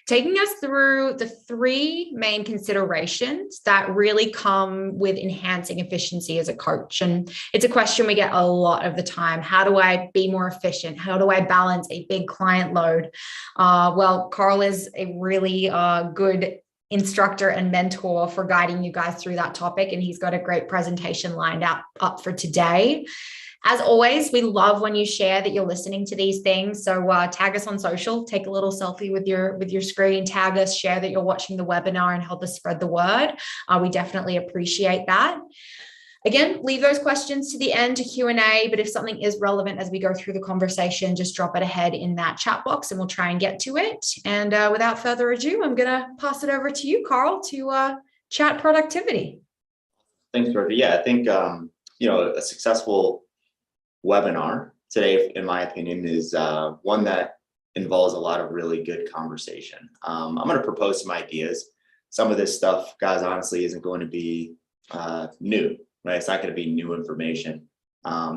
taking us through the three main considerations that really come with enhancing efficiency as a coach. And it's a question we get a lot of the time. How do I be more efficient? How do I balance a big client load? Well, Carl is a really good instructor and mentor for guiding you guys through that topic. And he's got a great presentation lined up for today. As always, we love when you share that you're listening to these things. So tag us on social, take a little selfie with your screen, tag us, share that you're watching the webinar and help us spread the word. We definitely appreciate that. Again, leave those questions to the end to Q&A, but if something is relevant as we go through the conversation, just drop it ahead in that chat box and we'll try and get to it. And without further ado, I'm going to pass it over to you, Carl, to chat productivity. Thanks, Georgia. Yeah, I think, a successful webinar today, in my opinion, is one that involves a lot of really good conversation. I'm going to propose some ideas. Some of this stuff, guys, honestly, isn't going to be new, right? It's not going to be new information.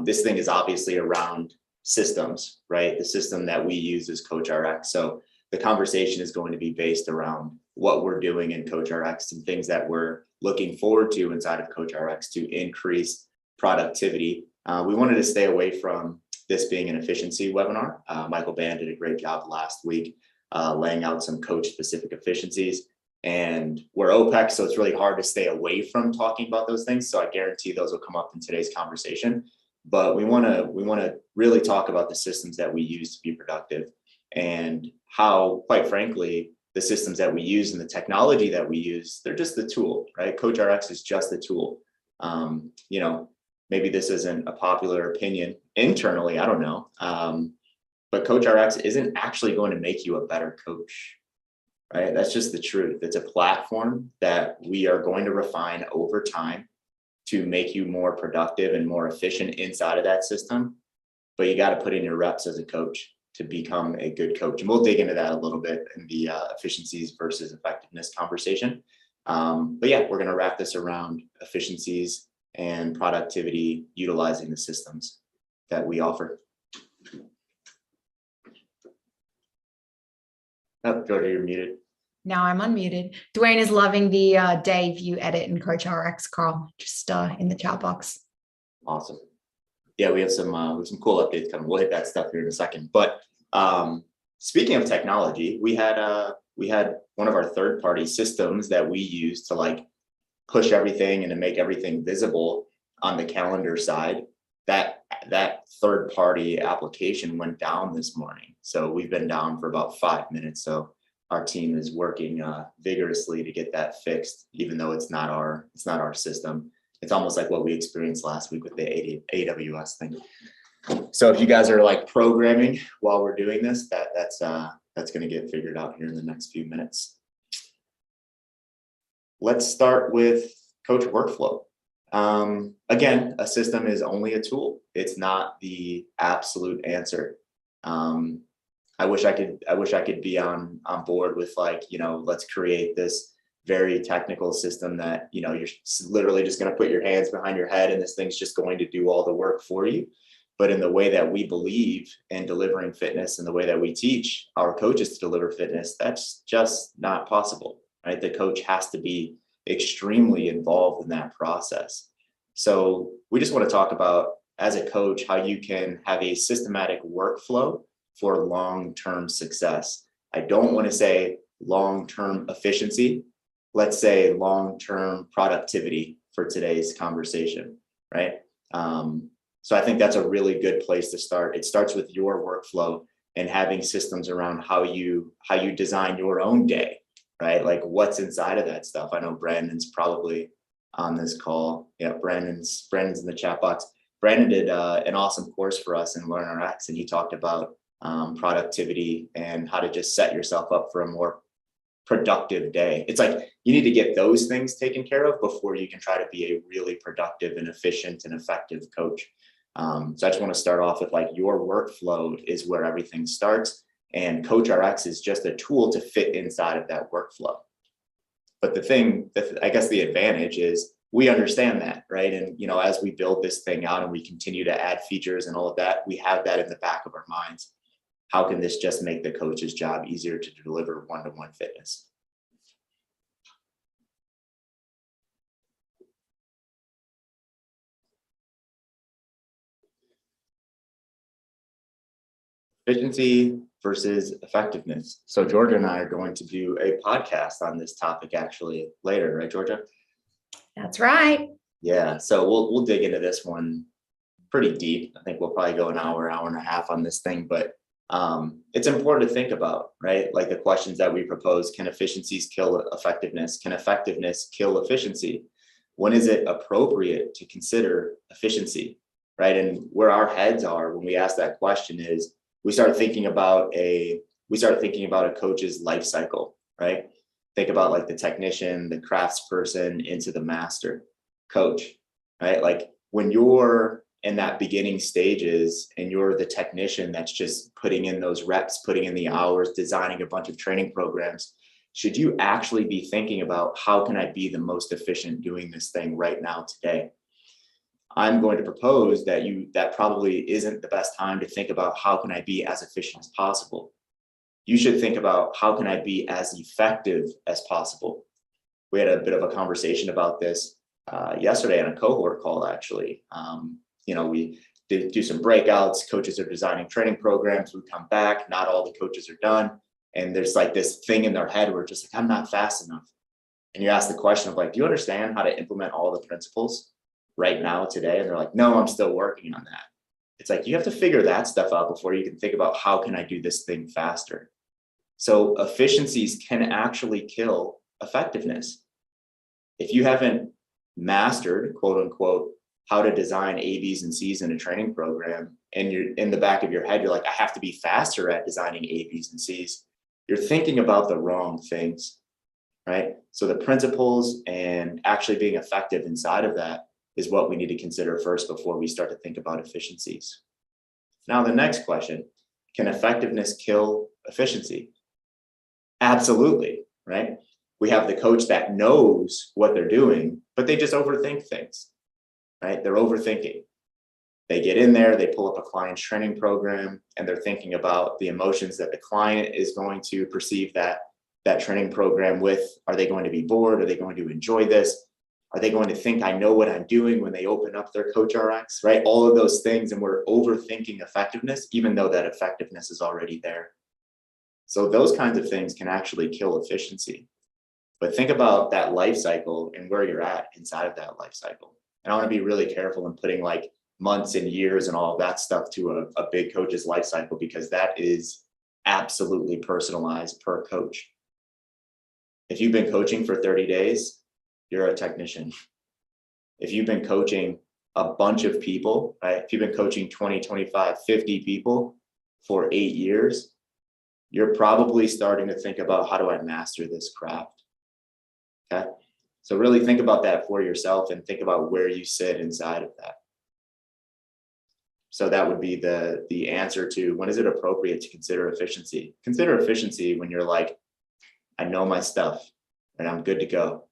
This thing is obviously around systems, right? The system that we use is CoachRx. So the conversation is going to be based around what we're doing in CoachRx and things that we're looking forward to inside of CoachRx to increase productivity. We wanted to stay away from this being an efficiency webinar. Michael Band did a great job last week laying out some coach-specific efficiencies, and we're OPEX, so it's really hard to stay away from talking about those things. So I guarantee those will come up in today's conversation. But we want to really talk about the systems that we use to be productive and how, quite frankly, the systems that we use and the technology that we use, they're just the tool, right? CoachRx is just the tool. Maybe this isn't a popular opinion internally, I don't know. But CoachRx isn't actually going to make you a better coach, right? That's just the truth. It's a platform that we are going to refine over time to make you more productive and more efficient inside of that system. But you got to put in your reps as a coach to become a good coach. And we'll dig into that a little bit in the efficiencies versus effectiveness conversation. But yeah, we're going to wrap this around efficiencies and productivity utilizing the systems that we offer. Oh, Georgia, you're muted. Now I'm unmuted. Dwayne is loving the day view edit in CoachRx, Carl, just in the chat box. Awesome. Yeah, we have some cool updates coming. We'll hit that stuff here in a second. But speaking of technology, we had one of our third-party systems that we use to push everything and to make everything visible on the calendar side. That third-party application went down this morning. So we've been down for about 5 minutes. So our team is working vigorously to get that fixed, even though it's not our system. It's almost like what we experienced last week with the AWS thing. So if you guys are programming while we're doing this, that's going to get figured out here in the next few minutes. Let's start with coach workflow. Again, a system is only a tool. It's not the absolute answer. I wish I could be on board with let's create this very technical system that, you're literally just going to put your hands behind your head and this thing's just going to do all the work for you. But in the way that we believe in delivering fitness and the way that we teach our coaches to deliver fitness, that's just not possible, right? The coach has to be extremely involved in that process. So we just want to talk about, as a coach, how you can have a systematic workflow for long-term success. I don't want to say long-term efficiency. Let's say long-term productivity for today's conversation, right? So I think that's a really good place to start. It starts with your workflow and having systems around how you design your own day, right? Like what's inside of that stuff. I know Brandon's probably on this call. Yeah, Brandon's in the chat box. Brandon did an awesome course for us in LearnRx, and he talked about productivity and how to just set yourself up for a more productive day. It's like you need to get those things taken care of before you can try to be a really productive and efficient and effective coach. So I just want to start off with your workflow is where everything starts, and CoachRx is just a tool to fit inside of that workflow. But the thing that I guess the advantage is we understand that, right? And as we build this thing out and we continue to add features and all of that, we have that in the back of our minds. how can this just make the coach's job easier to deliver one-to-one fitness? Efficiency versus effectiveness. So Georgia and I are going to do a podcast on this topic actually later, right, Georgia? That's right. Yeah, so we'll dig into this one pretty deep. I think we'll probably go an hour and a half on this thing, but it's important to think about, right? Like the questions that we propose: can efficiencies kill effectiveness? Can effectiveness kill efficiency? When is it appropriate to consider efficiency, right? And where our heads are when we ask that question is we start thinking about a coach's life cycle, right? Think about like the technician, the craftsperson into the master coach, right? Like when you're in that beginning stages and you're the technician that's just putting in those reps, putting in the hours, designing a bunch of training programs, should you actually be thinking about how can I be the most efficient doing this thing right now today? I'm going to propose that that probably isn't the best time to think about how can I be as efficient as possible. You should think about how can I be as effective as possible. We had a bit of a conversation about this yesterday on a cohort call, actually. We did do some breakouts. Coaches are designing training programs. We come back, not all the coaches are done. And there's like this thing in their head where just like, I'm not fast enough. And you ask the question of like, do you understand how to implement all the principles right now today? And they're like, no, I'm still working on that. It's like, you have to figure that stuff out before you can think about how can I do this thing faster? So efficiencies can actually kill effectiveness. If you haven't mastered, quote unquote, how to design A, B's, and C's in a training program, and you're in the back of your head, you're like, I have to be faster at designing A, B's, and C's. You're thinking about the wrong things, right? So the principles and actually being effective inside of that is what we need to consider first before we start to think about efficiencies. Now, the next question, can effectiveness kill efficiency? Absolutely, right? We have the coach that knows what they're doing, but they just overthink things, right? They're overthinking. They get in there, they pull up a client's training program, and they're thinking about the emotions that the client is going to perceive that training program with. Are they going to be bored? Are they going to enjoy this? Are they going to think I know what I'm doing when they open up their CoachRx, right? All of those things, and we're overthinking effectiveness, even though that effectiveness is already there. So those kinds of things can actually kill efficiency. But think about that life cycle and where you're at inside of that life cycle. And I want to be really careful in putting like months and years and all of that stuff to a big coach's life cycle, because that is absolutely personalized per coach. If you've been coaching for 30 days, you're a technician. If you've been coaching a bunch of people, right? If you've been coaching 20, 25, 50 people for 8 years, you're probably starting to think about how do I master this craft, okay? So really think about that for yourself and think about where you sit inside of that. So that would be the answer to when is it appropriate to consider efficiency? Consider efficiency when you're like, I know my stuff and I'm good to go.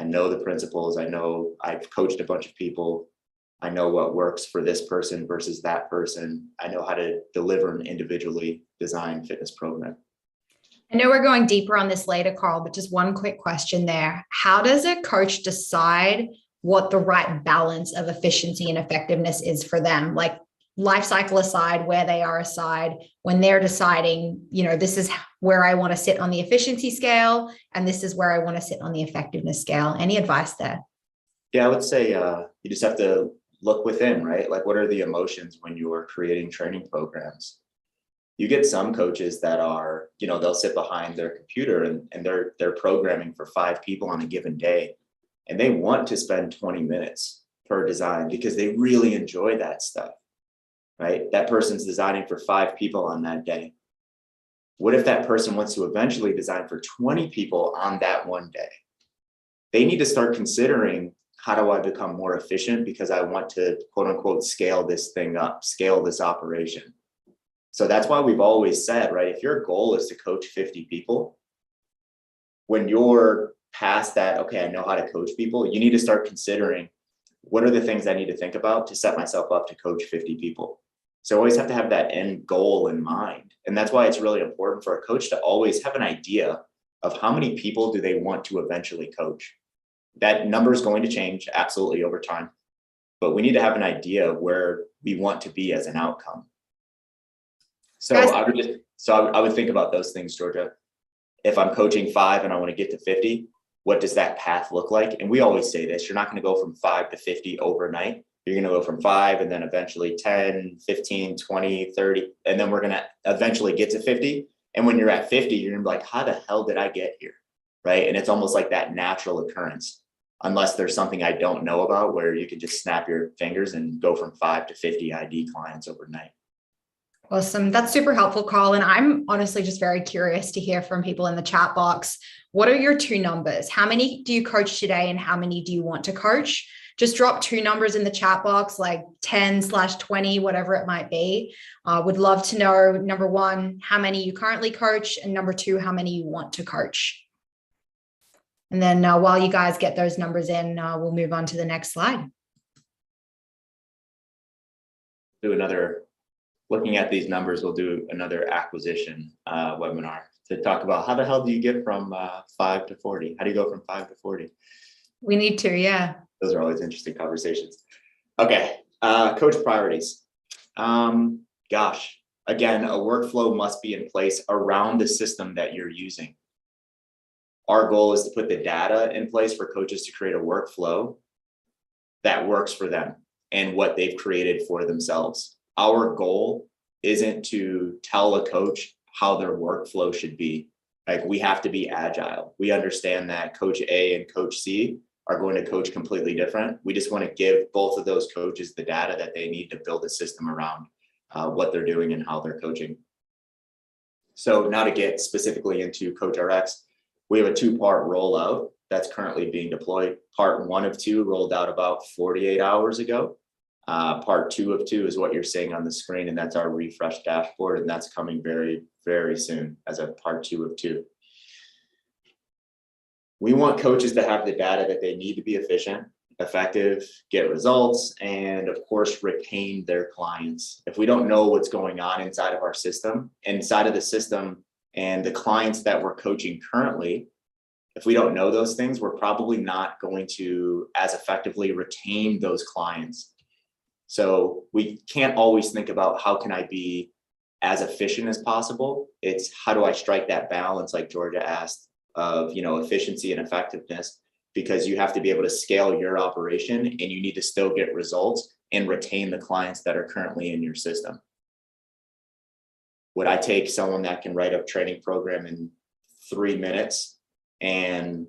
I know the principles. I know I've coached a bunch of people. I know what works for this person versus that person. I know how to deliver an individually designed fitness program. I know we're going deeper on this later, Carl, but just one quick question there. How does a coach decide what the right balance of efficiency and effectiveness is for them? Like life cycle aside, where they are aside, when they're deciding, this is where I want to sit on the efficiency scale, and this is where I want to sit on the effectiveness scale. Any advice there? Yeah, I would say you just have to look within, right? Like, what are the emotions when you're creating training programs? You get some coaches that are, they'll sit behind their computer and they're programming for 5 people on a given day. And they want to spend 20 minutes per design because they really enjoy that stuff, right? That person's designing for 5 people on that day. What if that person wants to eventually design for 20 people on that one day? They need to start considering, how do I become more efficient because I want to, quote unquote, scale this thing up, scale this operation. So that's why we've always said, right, if your goal is to coach 50 people, when you're past that, okay, I know how to coach people, you need to start considering, what are the things I need to think about to set myself up to coach 50 people? So always have to have that end goal in mind. And that's why it's really important for a coach to always have an idea of how many people do they want to eventually coach. That number is going to change absolutely over time, but we need to have an idea of where we want to be as an outcome. So I would think about those things, Georgia. If I'm coaching 5 and I want to get to 50, what does that path look like? And we always say this, you're not going to go from 5 to 50 overnight. You're going to go from 5 and then eventually 10, 15, 20, 30, and then we're going to eventually get to 50. And when you're at 50, you're going to be like, how the hell did I get here? Right. And it's almost like that natural occurrence, unless there's something I don't know about where you can just snap your fingers and go from 5 to 50 ID clients overnight. Awesome. That's super helpful, Carl. And I'm honestly just very curious to hear from people in the chat box. What are your 2 numbers? How many do you coach today and how many do you want to coach? Just drop 2 numbers in the chat box, like 10/20, whatever it might be. Would love to know, number 1, how many you currently coach, and number 2, how many you want to coach. And then while you guys get those numbers in, we'll move on to the next slide. Looking at these numbers, we'll do another acquisition webinar to talk about how the hell do you get from 5 to 40? How do you go from 5 to 40? We need to, yeah. Those are always interesting conversations. Okay, coach priorities. Gosh, again, a workflow must be in place around the system that you're using. Our goal is to put the data in place for coaches to create a workflow that works for them and what they've created for themselves. Our goal isn't to tell a coach how their workflow should be. Like, we have to be agile. We understand that coach A and coach C are going to coach completely different. We just want to give both of those coaches the data that they need to build a system around what they're doing and how they're coaching. So now to get specifically into CoachRx, we have a 2-part rollout that's currently being deployed. Part 1 of 2 rolled out about 48 hours ago. Part 2 of 2 is what you're seeing on the screen, and that's our refresh dashboard, and that's coming very, very soon as a part 2 of 2. We want coaches to have the data that they need to be efficient, effective, get results, and of course, retain their clients. If we don't know what's going on inside of our system, inside of the system and the clients that we're coaching currently, if we don't know those things, we're probably not going to as effectively retain those clients. So we can't always think about how can I be as efficient as possible. It's how do I strike that balance, like Georgia asked, of efficiency and effectiveness, because you have to be able to scale your operation and you need to still get results and retain the clients that are currently in your system. Would I take someone that can write a training program in 3 minutes and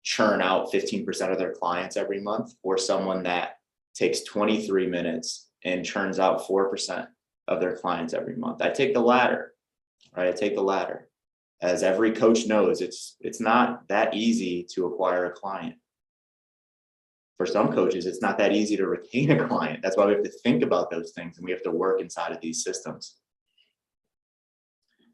churn out 15% of their clients every month, or someone that takes 23 minutes and churns out 4% of their clients every month? I take the latter, right? I take the latter. As every coach knows, it's not that easy to acquire a client. For some coaches, it's not that easy to retain a client. That's why we have to think about those things, and we have to work inside of these systems.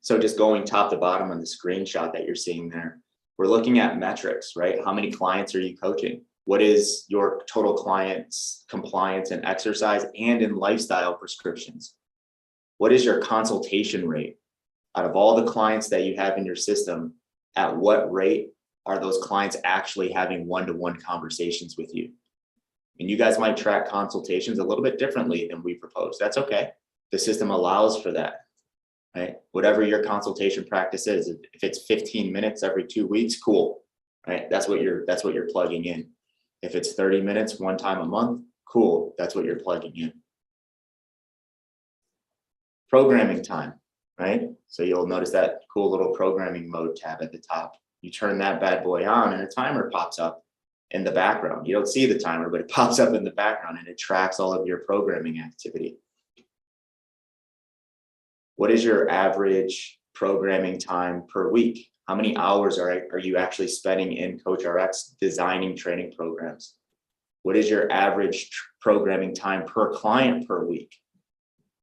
So just going top to bottom on the screenshot that you're seeing there, we're looking at metrics, right? How many clients are you coaching? What is your total clients compliance in exercise and in lifestyle prescriptions? What is your consultation rate? Out of all the clients that you have in your system, at what rate are those clients actually having one-to-one conversations with you? And you guys might track consultations a little bit differently than we propose. That's okay. The system allows for that, right? Whatever your consultation practice is, if it's 15 minutes every 2 weeks, cool, right? That's what you're plugging in. If it's 30 minutes, 1 time a month, cool. That's what you're plugging in. Programming time, right? So you'll notice that cool little programming mode tab at the top. You turn that bad boy on and a timer pops up in the background. You don't see the timer, but it pops up in the background and it tracks all of your programming activity. What is your average programming time per week? How many hours are you actually spending in CoachRx designing training programs? What is your average programming time per client per week?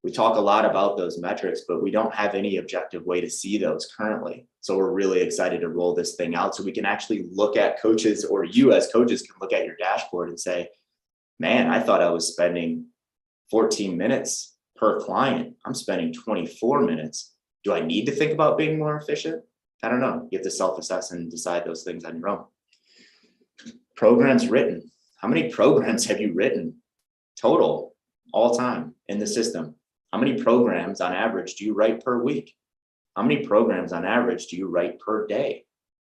We talk a lot about those metrics, but we don't have any objective way to see those currently. So we're really excited to roll this thing out so we can actually look at coaches, or you as coaches can look at your dashboard and say, man, I thought I was spending 14 minutes per client, I'm spending 24 minutes. Do I need to think about being more efficient? I don't know. You have to self-assess and decide those things on your own. Programs written. How many programs have you written total all time in the system? How many programs on average do you write per week? How many programs on average do you write per day?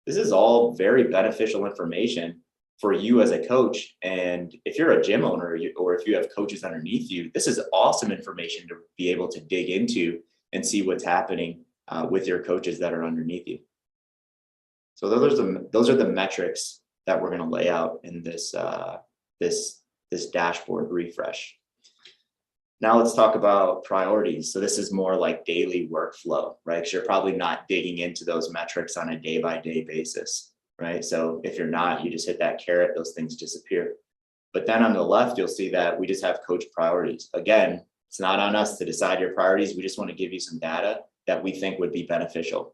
This is all very beneficial information for you as a coach. And if you're a gym owner or if you have coaches underneath you, this is awesome information to be able to dig into and see what's happening with your coaches that are underneath you. So those are the metrics that we're going to lay out in this this dashboard refresh. Now let's talk about priorities. So this is more like daily workflow, right? Because you're probably not digging into those metrics on a day-by-day basis, right? So if you're not, you just hit that caret, those things disappear. But then on the left, you'll see that we just have coach priorities. Again, it's not on us to decide your priorities. We just want to give you some data that we think would be beneficial.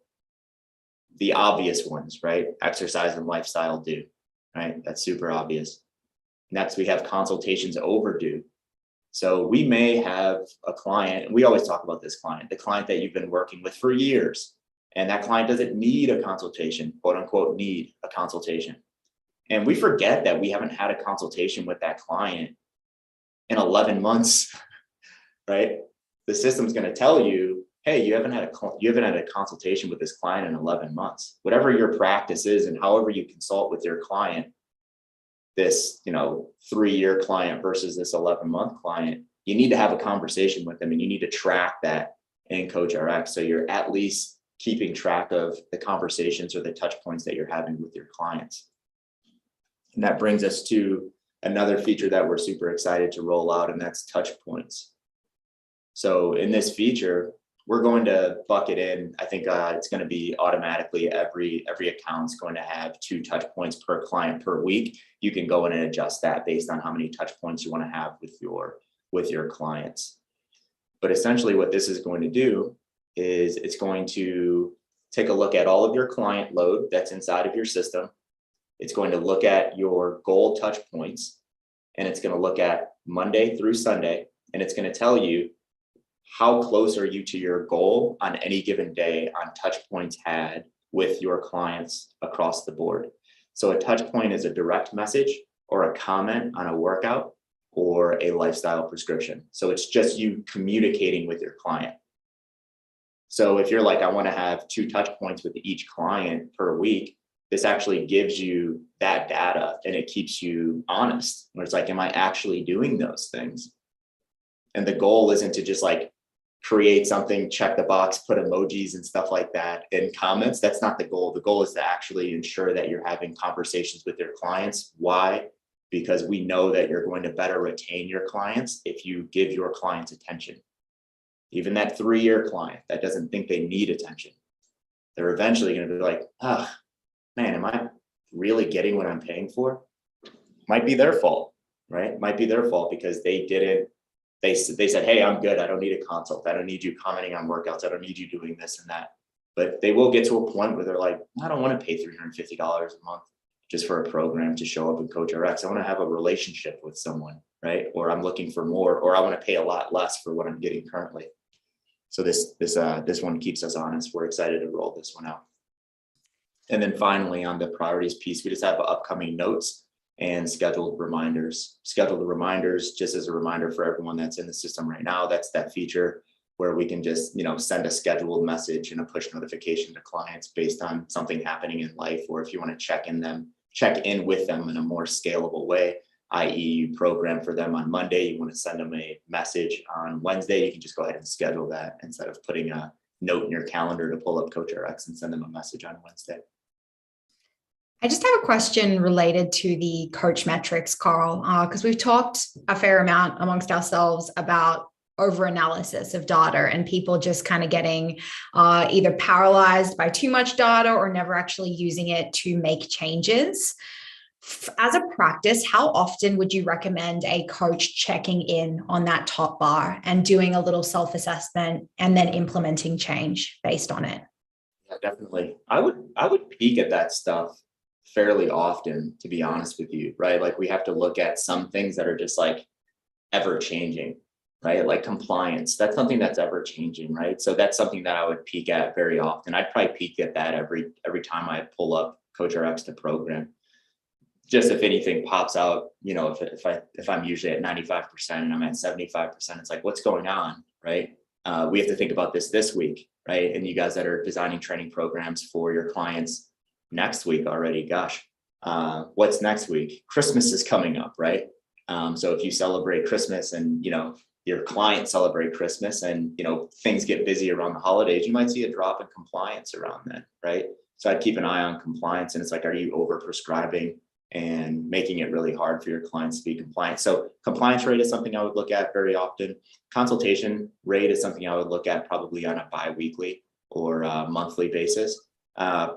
The obvious ones, right? Exercise and lifestyle do, right? That's super obvious. Next, we have consultations overdue. So we may have a client, and we always talk about this client, the client that you've been working with for years, and that client doesn't need a consultation, quote unquote, need a consultation. And we forget that we haven't had a consultation with that client in 11 months, right? The system's going to tell you, hey, you haven't had a consultation with this client in 11 months. Whatever your practice is and however you consult with your client, this 3-year client versus this 11-month client, you need to have a conversation with them and you need to track that in CoachRx. So you're at least keeping track of the conversations or the touch points that you're having with your clients. And that brings us to another feature that we're super excited to roll out, and that's touch points. So in this feature, we're going to bucket in, I think it's going to be automatically every account's going to have 2 touch points per client per week. You can go in and adjust that based on how many touch points you want to have with your clients. But essentially what this is going to do is it's going to take a look at all of your client load that's inside of your system. It's going to look at your goal touch points, and it's going to look at Monday through Sunday, and it's going to tell you how close are you to your goal on any given day on touch points had with your clients across the board. So a touch point is a direct message or a comment on a workout or a lifestyle prescription. So it's just you communicating with your client. So if you're like, I want to have 2 touch points with each client per week, this actually gives you that data and it keeps you honest, where it's like, am I actually doing those things? And the goal isn't to just like create something, check the box, put emojis and stuff like that in comments. That's not the goal. The goal is to actually ensure that you're having conversations with your clients. Why? Because we know that you're going to better retain your clients if you give your clients attention. Even that 3-year client that doesn't think they need attention, they're eventually going to be like, oh, man, am I really getting what I'm paying for? Might be their fault, right? Might be their fault because they said, hey, I'm good. I don't need a consult. I don't need you commenting on workouts. I don't need you doing this and that. But they will get to a point where they're like, I don't want to pay $350 a month just for a program to show up in CoachRx. I want to have a relationship with someone, right? Or I'm looking for more, or I want to pay a lot less for what I'm getting currently. So this one keeps us honest. We're excited to roll this one out. And then finally, on the priorities piece, we just have upcoming notes and scheduled reminders. Scheduled reminders, just as a reminder for everyone that's in the system right now, that's that feature where we can just send a scheduled message and a push notification to clients based on something happening in life, or if you want to check in with them in a more scalable way, i.e. you program for them on Monday, you want to send them a message on Wednesday, you can just go ahead and schedule that instead of putting a note in your calendar to pull up CoachRx and send them a message on Wednesday. I just have a question related to the coach metrics, Carl, because we've talked a fair amount amongst ourselves about over-analysis of data and people just kind of getting either paralyzed by too much data or never actually using it to make changes. As a practice, how often would you recommend a coach checking in on that top bar and doing a little self-assessment and then implementing change based on it? Yeah, definitely. I would peek at that stuff fairly often, to be honest with you, right? Like we have to look at some things that are just like ever changing, right? Like compliance, that's something that's ever changing, right? So that's something that I would peek at very often. I'd probably peek at that every time I pull up CoachRx to program. Just if anything pops out, you know, if I'm usually at 95% and I'm at 75%, it's like, what's going on, right? We have to think about this week, right? And you guys that are designing training programs for your clients next week already, gosh, what's next week? Christmas is coming up, right? So if you celebrate Christmas and, you know, your clients celebrate Christmas and, you know, things get busy around the holidays, you might see a drop in compliance around then, right? So I'd keep an eye on compliance, and it's like, are you over prescribing and making it really hard for your clients to be compliant? So compliance rate is something I would look at very often. Consultation rate is something I would look at probably on a bi-weekly or monthly basis.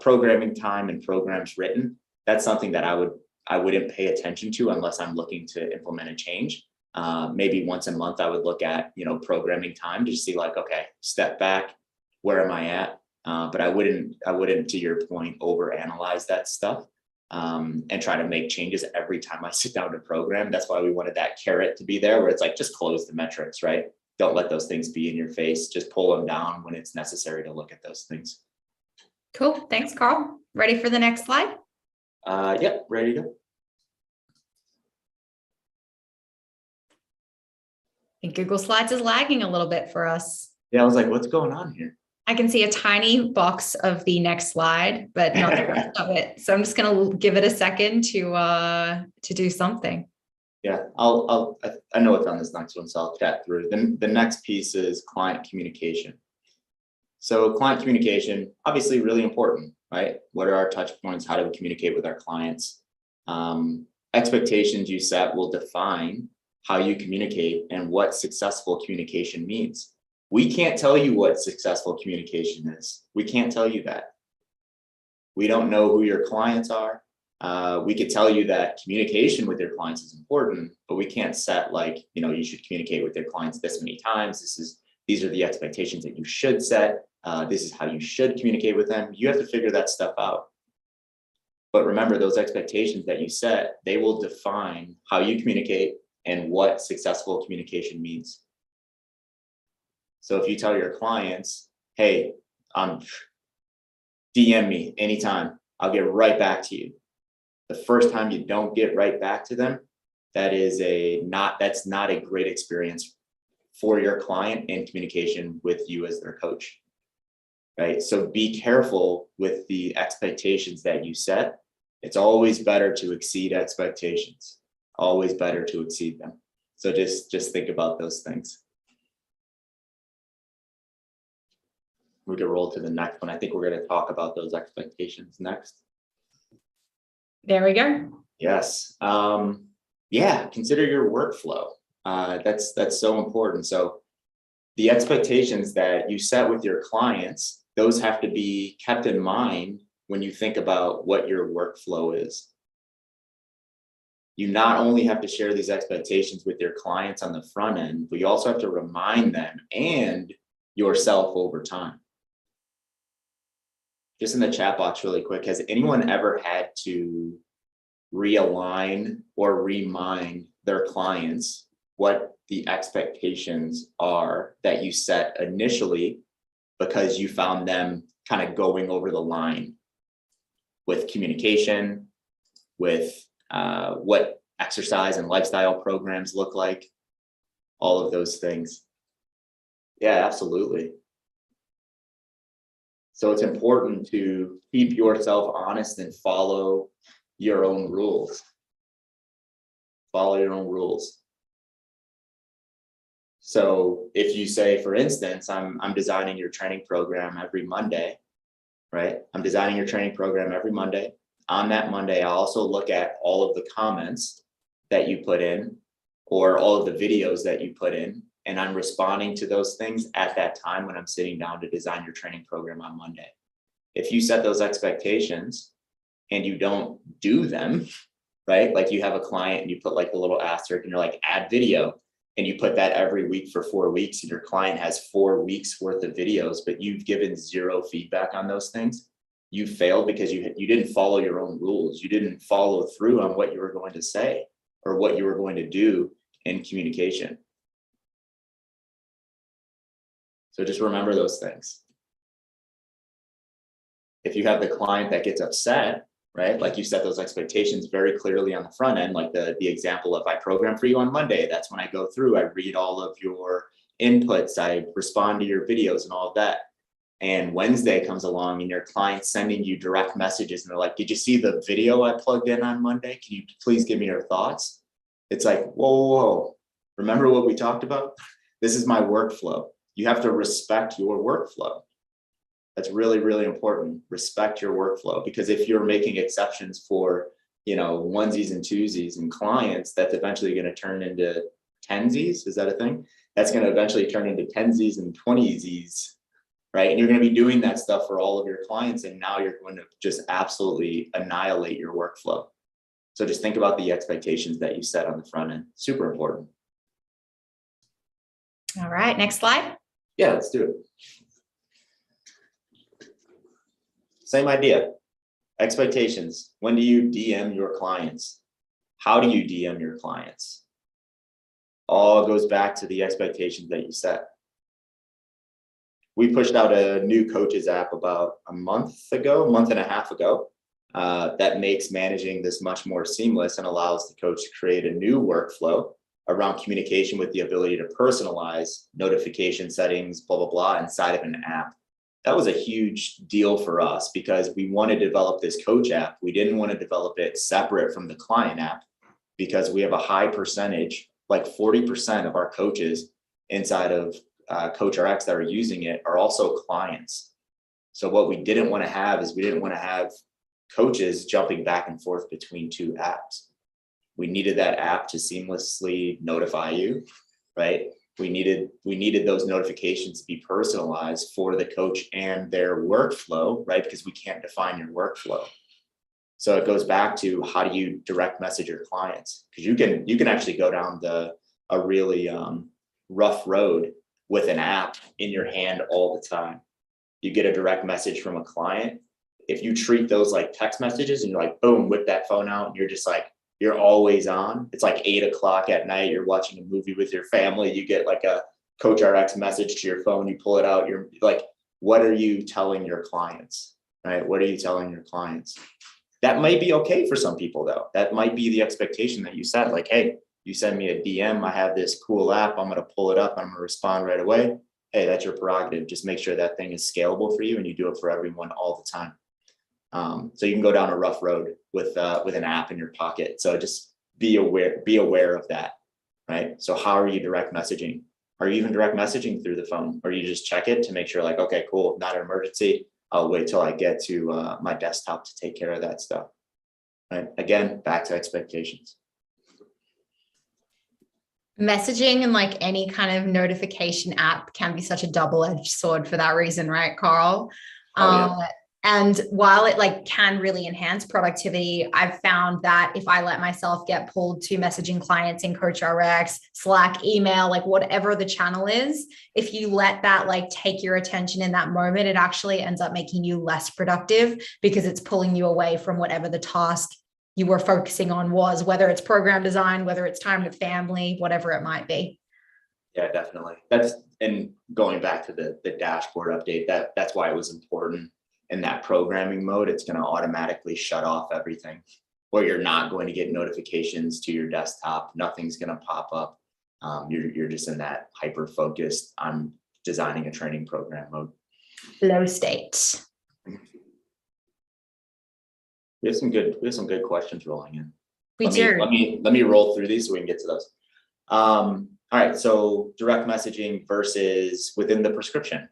Programming time and programs written, that's something that I wouldn't pay attention to unless I'm looking to implement a change. Maybe once a month I would look at, you know, programming time to see like, okay, step back, where am I at? But I wouldn't, to your point, overanalyze that stuff and try to make changes every time I sit down to program. That's why we wanted that carrot to be there, where it's like, just close the metrics, right? Don't let those things be in your face. Just pull them down when it's necessary to look at those things. Cool. Thanks, Carl. Ready for the next slide? Yep, ready to go. I think Google Slides is lagging a little bit for us. Yeah, I was like, what's going on here? I can see a tiny box of the next slide, but not the rest of it. So I'm just going to give it a second to do something. Yeah, I know it's on this next one, so I'll chat through. Then the next piece is client communication. So client communication, obviously really important, right? What are our touch points? How do we communicate with our clients? Expectations you set will define how you communicate and what successful communication means. We can't tell you what successful communication is. We can't tell you that. We don't know who your clients are. We could tell you that communication with your clients is important, but we can't set like, you know, you should communicate with your clients this many times. These are the expectations that you should set. This is how you should communicate with them. You have to figure that stuff out. But remember, those expectations that you set, they will define how you communicate and what successful communication means. So if you tell your clients, hey, DM me anytime, I'll get right back to you. The first time you don't get right back to them, that's not a great experience for your client in communication with you as their coach, right? So be careful with the expectations that you set. It's always better to exceed expectations, always better to exceed them. So just think about those things. We can roll to the next one. I think we're going to talk about those expectations next. There we go. Yes. Yeah, consider your workflow. That's so important. So the expectations that you set with your clients, those have to be kept in mind when you think about what your workflow is. You not only have to share these expectations with your clients on the front end, but you also have to remind them and yourself over time. Just in the chat box really quick, has anyone ever had to realign or remind their clients what the expectations are that you set initially because you found them kind of going over the line with communication, with what exercise and lifestyle programs look like, all of those things? Yeah, absolutely. So it's important to keep yourself honest and follow your own rules. Follow your own rules. So if you say, for instance, I'm designing your training program every Monday, right? I'm designing your training program every Monday. On that Monday, I also look at all of the comments that you put in or all of the videos that you put in, and I'm responding to those things at that time when I'm sitting down to design your training program on Monday. If you set those expectations and you don't do them, right? Like you have a client and you put like a little asterisk and you're like, add video, and you put that every week for 4 weeks, and your client has 4 weeks worth of videos, but you've given 0 feedback on those things. You failed because you didn't follow your own rules. You didn't follow through on what you were going to say or what you were going to do in communication. So just remember those things. If you have the client that gets upset, right? Like you set those expectations very clearly on the front end, like the example of I program for you on Monday. That's when I go through, I read all of your inputs, I respond to your videos and all of that. And Wednesday comes along and your client's sending you direct messages and they're like, did you see the video I plugged in on Monday? Can you please give me your thoughts? It's like, whoa. Remember what we talked about? This is my workflow. You have to respect your workflow. That's really, really important. Respect your workflow, because if you're making exceptions for, onesies and twosies and clients, that's eventually going to turn into tensies. Is that a thing? That's going to eventually turn into tensies and 20sies, right? And you're going to be doing that stuff for all of your clients. And now you're going to just absolutely annihilate your workflow. So just think about the expectations that you set on the front end. Super important. All right, next slide. Yeah, let's do it. Same idea. Expectations. When do you DM your clients? How do you DM your clients? All goes back to the expectations that you set. We pushed out a new coaches app about a month and a half ago, that makes managing this much more seamless and allows the coach to create a new workflow around communication with the ability to personalize notification settings, blah, blah, blah, inside of an app. That was a huge deal for us because we want to develop this coach app. We didn't want to develop it separate from the client app because we have a high percentage, like 40% of our coaches inside of CoachRx that are using it are also clients. So what we didn't want to have is we didn't want to have coaches jumping back and forth between two apps. We needed that app to seamlessly notify you, right? We needed those notifications to be personalized for the coach and their workflow, right? Because we can't define your workflow. So it goes back to how do you direct message your clients? Because you can actually go down a really rough road with an app in your hand all the time. You get a direct message from a client. If you treat those like text messages and you're like, boom, whip that phone out and you're just like, you're always on. It's like 8 o'clock at night. You're watching a movie with your family. You get like a CoachRx message to your phone. You pull it out. You're like, what are you telling your clients, right? What are you telling your clients? That might be okay for some people though. That might be the expectation that you set. Like, hey, you send me a DM. I have this cool app. I'm going to pull it up. I'm going to respond right away. Hey, that's your prerogative. Just make sure that thing is scalable for you and you do it for everyone all the time. So you can go down a rough road with an app in your pocket. So just be aware of that, right? So how are you direct messaging? Are you even direct messaging through the phone, or you just check it to make sure like, okay, cool, not an emergency. I'll wait till I get to my desktop to take care of that stuff, right? Again, back to expectations. Messaging and like any kind of notification app can be such a double-edged sword for that reason, right, Carl? Oh, yeah. And while it like can really enhance productivity, I've found that if I let myself get pulled to messaging clients in CoachRx, Slack, email, like whatever the channel is, if you let that like take your attention in that moment, it actually ends up making you less productive because it's pulling you away from whatever the task you were focusing on was, whether it's program design, whether it's time with family, whatever it might be. Yeah, definitely. And going back to the dashboard update, that's why it was important. In that programming mode, it's going to automatically shut off everything, or you're not going to get notifications to your desktop. Nothing's going to pop up. You're just in that hyper focused, I'm designing a training program mode. Flow state. We have some good questions rolling in. Let me roll through these so we can get to those. All right, so direct messaging versus within the prescription.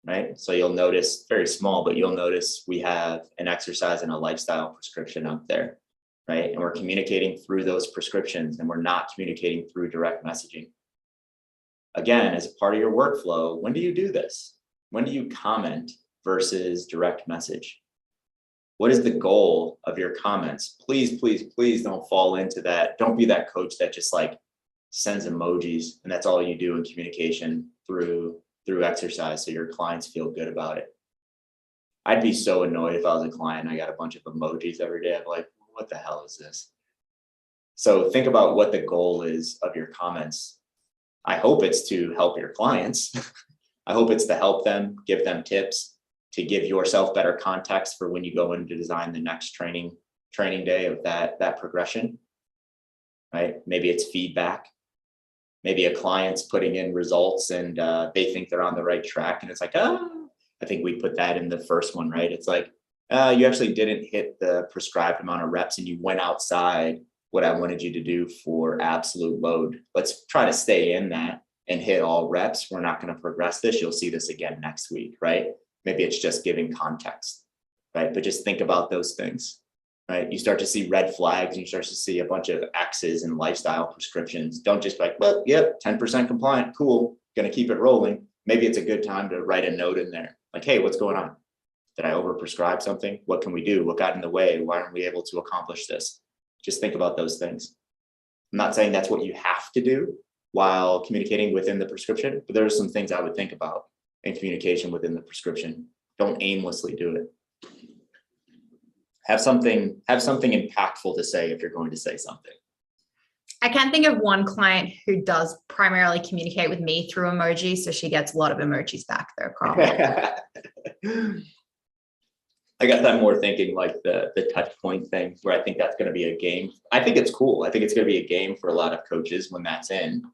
Right. So you'll notice, very small, but you'll notice we have an exercise and a lifestyle prescription up there. Right. And we're communicating through those prescriptions and we're not communicating through direct messaging. Again, as a part of your workflow, when do you do this? When do you comment versus direct message? What is the goal of your comments? Please, please, please don't fall into that. Don't be that coach that just like sends emojis and that's all you do in communication through exercise so your clients feel good about it. I'd be so annoyed if I was a client and I got a bunch of emojis every day. I'm like, what the hell is this? So think about what the goal is of your comments. I hope it's to help your clients, I hope it's to help them, give them tips, to give yourself better context for when you go in to design the next training day of that progression, right? Maybe it's feedback. Maybe a client's putting in results and they think they're on the right track, and it's like, oh, I think we put that in the first one, right? It's like, you actually didn't hit the prescribed amount of reps and you went outside what I wanted you to do for absolute load. Let's try to stay in that and hit all reps. We're not going to progress this. You'll see this again next week, right? Maybe it's just giving context, right? But just think about those things, right? You start to see red flags and you start to see a bunch of X's in lifestyle prescriptions. Don't just be like, well, yep, 10% compliant, cool, going to keep it rolling. Maybe it's a good time to write a note in there. Like, hey, what's going on? Did I overprescribe something? What can we do? What got in the way? Why aren't we able to accomplish this? Just think about those things. I'm not saying that's what you have to do while communicating within the prescription, but there are some things I would think about in communication within the prescription. Don't aimlessly do it. Have something impactful to say if you're going to say something. I can think of one client who does primarily communicate with me through emojis, so she gets a lot of emojis back there, Carl. I guess I'm more thinking like the touch point thing, where I think that's going to be a game. I think it's cool. I think it's going to be a game for a lot of coaches when that's in,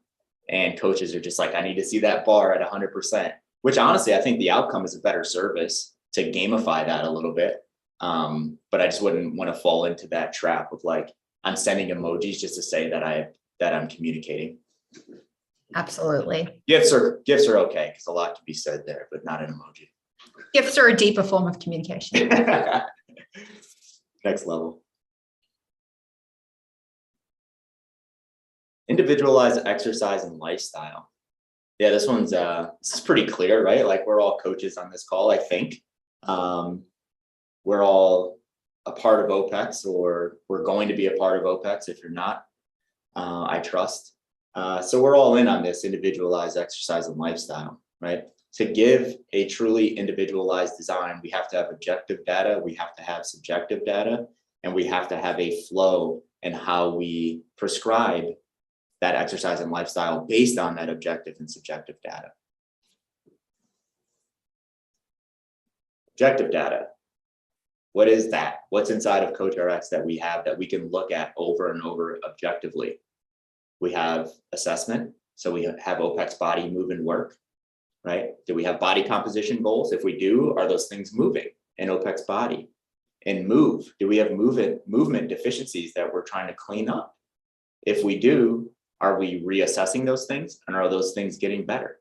and coaches are just like, I need to see that bar at 100%, which honestly, I think the outcome is a better service to gamify that a little bit. But I just wouldn't want to fall into that trap of like, I'm sending emojis just to say that I'm communicating. Absolutely. Gifts are okay, because a lot can be said there, but not an emoji. Gifts are a deeper form of communication. Next level. Individualized exercise and lifestyle. Yeah, this is pretty clear, right? Like, we're all coaches on this call, I think. We're all a part of OPEX, or we're going to be a part of OPEX. If you're not, I trust. So we're all in on this individualized exercise and lifestyle, right? To give a truly individualized design, we have to have objective data, we have to have subjective data, and we have to have a flow in how we prescribe that exercise and lifestyle based on that objective and subjective data. Objective data. What is that? What's inside of CoachRx that we have that we can look at over and over objectively? We have assessment. So we have OPEX body, move, and work. Right? Do we have body composition goals? If we do, are those things moving in OPEX body? And move, do we have movement deficiencies that we're trying to clean up? If we do, are we reassessing those things, and are those things getting better?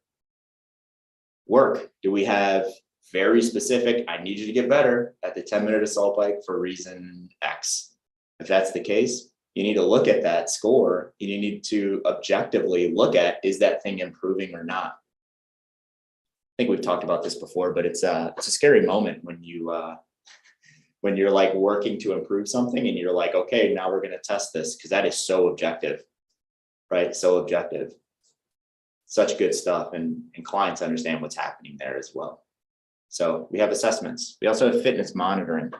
Work, do we have very specific, I need you to get better at the 10-minute assault bike for reason X? If that's the case, you need to look at that score. You need to objectively look at, is that thing improving or not? I think we've talked about this before, but it's a scary moment when you're like working to improve something and you're like, okay, now we're going to test this, because that is so objective, right? So objective. Such good stuff, and clients understand what's happening there as well. So we have assessments. We also have fitness monitoring.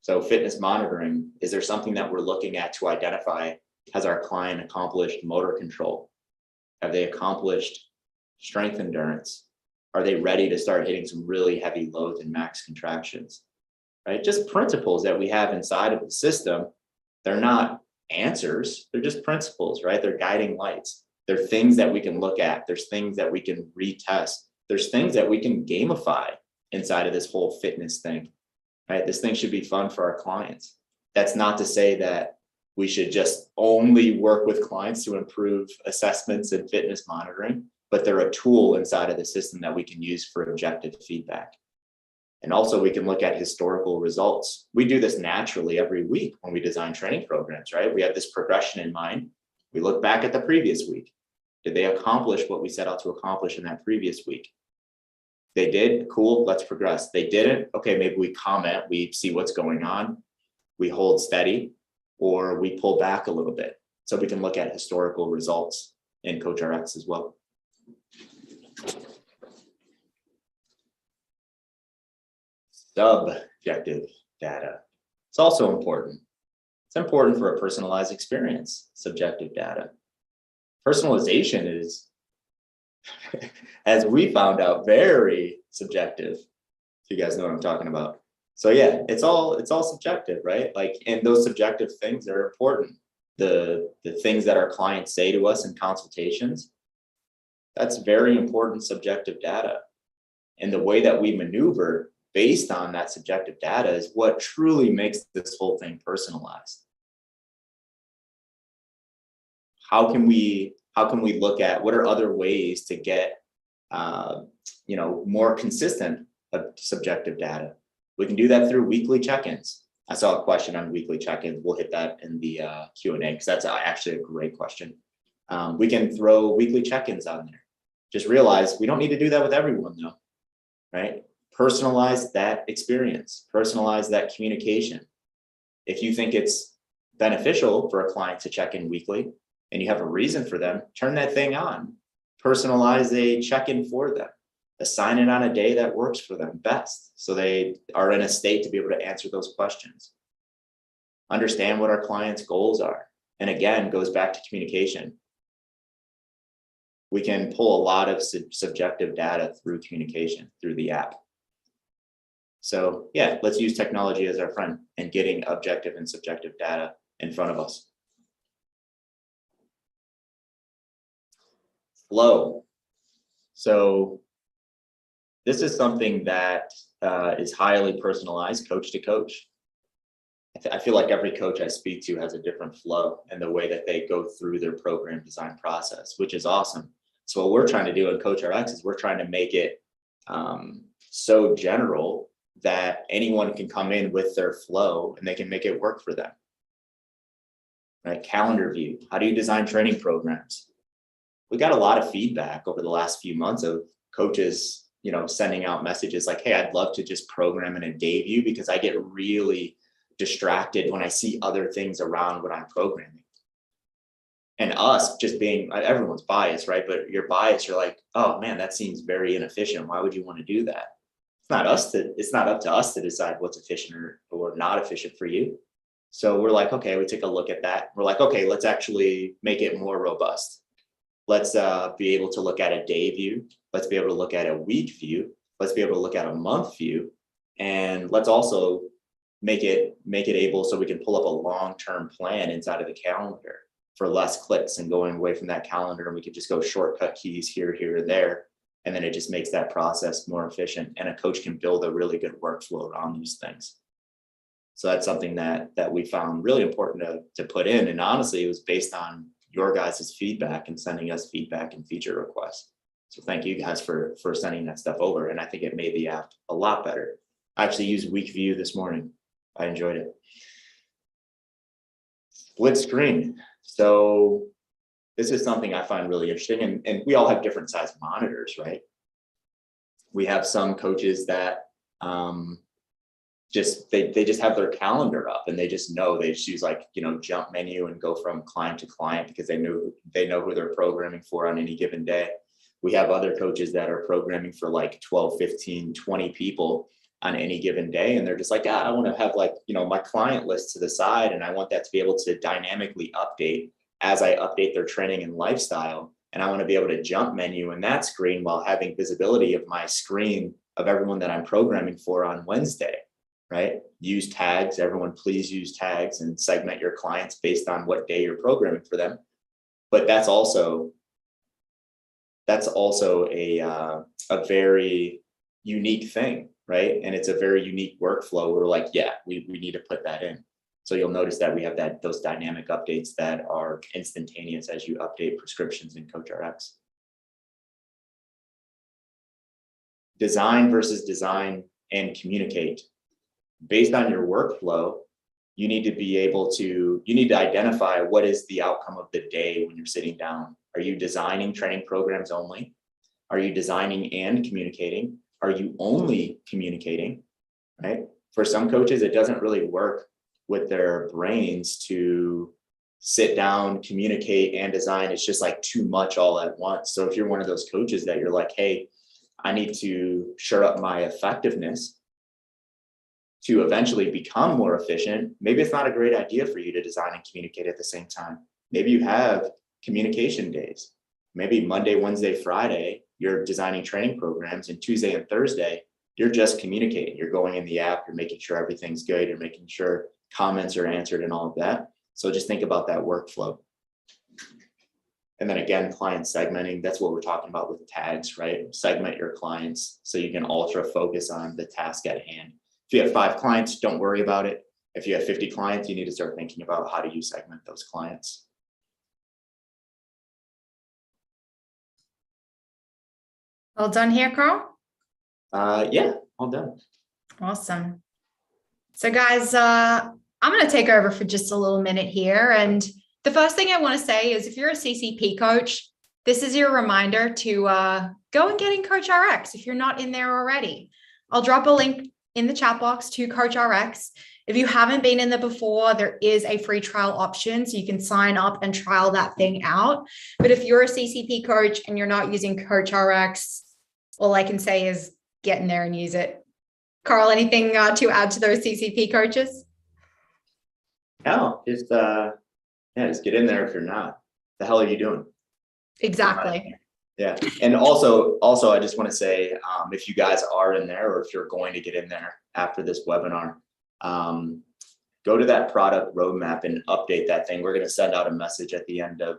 So fitness monitoring, is there something that we're looking at to identify, has our client accomplished motor control? Have they accomplished strength endurance? Are they ready to start hitting some really heavy loads and max contractions, right? Just principles that we have inside of the system. They're not answers, they're just principles, right? They're guiding lights. They're things that we can look at. There's things that we can retest. There's things that we can gamify inside of this whole fitness thing, right? This thing should be fun for our clients. That's not to say that we should just only work with clients to improve assessments and fitness monitoring, but they're a tool inside of the system that we can use for objective feedback. And also we can look at historical results. We do this naturally every week when we design training programs, right? We have this progression in mind. We look back at the previous week. Did they accomplish what we set out to accomplish in that previous week? They did, cool, let's progress. They didn't, okay, maybe we comment, we see what's going on, we hold steady, or we pull back a little bit. So we can look at historical results in CoachRx as well. Subjective data. It's also important. It's important for a personalized experience, subjective data. Personalization is as we found out, very subjective. If you guys know what I'm talking about. So yeah, it's all subjective, right? Like, and those subjective things are important. The things that our clients say to us in consultations, that's very important subjective data. And the way that we maneuver based on that subjective data is what truly makes this whole thing personalized. How can we look at what are other ways to get more consistent subjective data? We can do that through weekly check-ins. I saw a question on weekly check-ins. We'll hit that in the Q&A because that's actually a great question. We can throw weekly check-ins on there. Just realize we don't need to do that with everyone though, right? Personalize that experience, personalize that communication. If you think it's beneficial for a client to check in weekly and you have a reason for them, turn that thing on. Personalize a check-in for them. Assign it on a day that works for them best, so they are in a state to be able to answer those questions. Understand what our clients' goals are. And again, goes back to communication. We can pull a lot of subjective data through communication, through the app. So yeah, let's use technology as our friend and getting objective and subjective data in front of us. Flow. So this is something that is highly personalized coach to coach. I feel like every coach I speak to has a different flow and the way that they go through their program design process, which is awesome. So what we're trying to do in CoachRx is we're trying to make it so general that anyone can come in with their flow and they can make it work for them. Right? Calendar view. How do you design training programs? We got a lot of feedback over the last few months of coaches, sending out messages like, hey, I'd love to just program in a day view because I get really distracted when I see other things around what I'm programming. And us just being, everyone's biased, right? But your bias, you're like, oh man, that seems very inefficient. Why would you want to do that? It's not up to us to decide what's efficient or not efficient for you. So we're like, okay, we take a look at that. We're like, okay, let's actually make it more robust. Let's be able to look at a day view. Let's be able to look at a week view. Let's be able to look at a month view. And let's also make it able so we can pull up a long-term plan inside of the calendar for less clicks and going away from that calendar. And we could just go shortcut keys here, here, and there. And then it just makes that process more efficient. And a coach can build a really good workflow around these things. So that's something that we found really important to put in. And honestly, it was based on your guys' feedback and sending us feedback and feature requests. So thank you guys for sending that stuff over. And I think it made the app a lot better. I actually used Week View this morning. I enjoyed it. Split screen. So this is something I find really interesting. And we all have different size monitors, right? We have some coaches that they just have their calendar up and they just know, they just use jump menu and go from client to client because they know who they're programming for on any given day. We have other coaches that are programming for like 12, 15, 20 people on any given day. And they're just like, I want to have my client list to the side. And I want that to be able to dynamically update as I update their training and lifestyle. And I want to be able to jump menu in that screen while having visibility of my screen of everyone that I'm programming for on Wednesday, right? Use tags. Everyone please use tags and segment your clients based on what day you're programming for them. But that's also a very unique thing, right? And it's a very unique workflow. We're like, yeah, we need to put that in. So you'll notice that we have those dynamic updates that are instantaneous as you update prescriptions in CoachRx. Design versus design and communicate. Based on your workflow, you need to identify what is the outcome of the day when you're sitting down. Are you designing training programs only? Are you designing and communicating? Are you only communicating, right? For some coaches, it doesn't really work with their brains to sit down, communicate, and design. It's just like too much all at once. So if you're one of those coaches that you're like, hey, I need to shore up my effectiveness to eventually become more efficient, maybe it's not a great idea for you to design and communicate at the same time. Maybe you have communication days. maybe Monday, Wednesday, Friday, you're designing training programs, and Tuesday and Thursday, you're just communicating. You're going in the app, you're making sure everything's good, you're making sure comments are answered and all of that. So just think about that workflow. And then again, client segmenting, that's what we're talking about with tags, right? Segment your clients so you can ultra focus on the task at hand. If you have 5 clients, don't worry about it. If you have 50 clients, you need to start thinking about how do you segment those clients. All done here, Carl? Yeah, all done. Awesome. So guys, I'm going to take over for just a little minute here. And the first thing I want to say is if you're a CCP coach, this is your reminder to go and get in CoachRx if you're not in there already. I'll drop a link in the chat box to CoachRx. If you haven't been in there before, there is a free trial option, so you can sign up and trial that thing out. But if you're a CCP coach and you're not using CoachRx, all I can say is get in there and use it. Carl, anything to add to those CCP coaches? No, just get in there if you're not. The hell are you doing? Exactly. Yeah. And also I just want to say, if you guys are in there, or if you're going to get in there after this webinar, go to that product roadmap and update that thing. We're going to send out a message at the end of